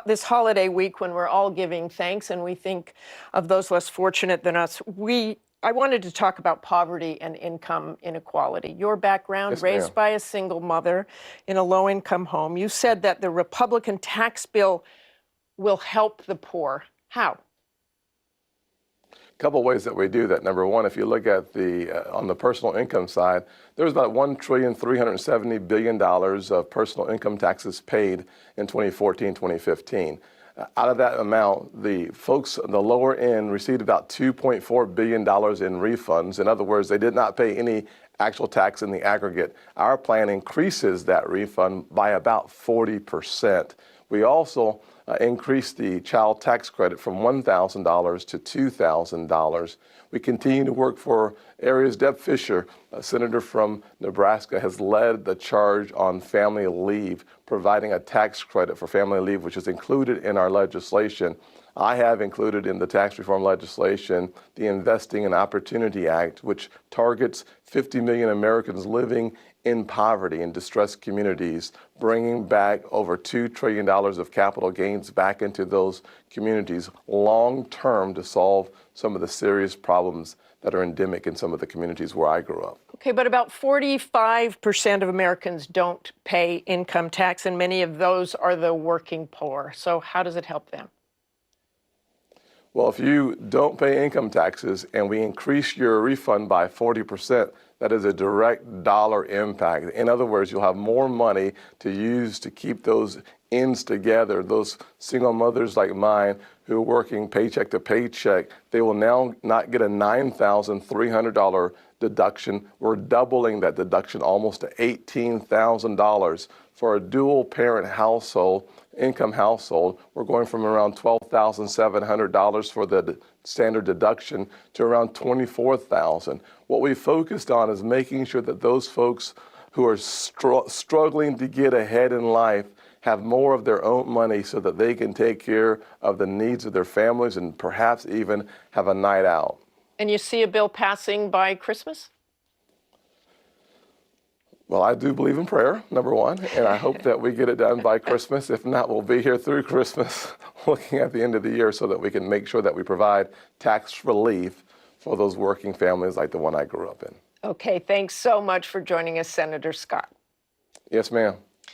this holiday week when we're all giving thanks and we think of those less fortunate than us, I wanted to talk about poverty and income inequality. Your background, Yes, raised ma'am. by a single mother in a low-income home, you said that the Republican tax bill will help the poor. How? Couple of ways that we do that. Number one, if you look at on the personal income side, there's about $1,370 billion of personal income taxes paid in 2014, 2015. Out of that amount, the folks on the lower end received about $2.4 billion in refunds. In other words, they did not pay any actual tax in the aggregate. Our plan increases that refund by about 40%. We also increased the child tax credit from $1,000 to $2,000. We continue to work for areas. Deb Fischer, a senator from Nebraska, has led the charge on family leave, providing a tax credit for family leave, which is included in our legislation. I have included in the tax reform legislation the Investing in Opportunity Act, which targets 50 million Americans living in poverty in distressed communities, bringing back over $2 trillion of capital gains back into those communities long term to solve some of the serious problems that are endemic in some of the communities where I grew up. Okay, but about 45% of Americans don't pay income tax, and many of those are the working poor. So how does it help them? Well, if you don't pay income taxes and we increase your refund by 40%, that is a direct dollar impact. In other words, you'll have more money to use to keep those ends together. Those single mothers like mine who are working paycheck to paycheck, they will now not get a $9,300 deduction. We're doubling that deduction almost to $18,000. For a dual parent household, income household, we're going from around $12,700 for the standard deduction to around $24,000. What we focused on is making sure that those folks who are struggling to get ahead in life have more of their own money so that they can take care of the needs of their families and perhaps even have a night out. And you see a bill passing by Christmas? Well, I do believe in prayer, number one, and I hope that we get it done by Christmas. If not, we'll be here through Christmas looking at the end of the year so that we can make sure that we provide tax relief for those working families like the one I grew up in. Okay, thanks so much for joining us, Senator Scott. Yes, ma'am.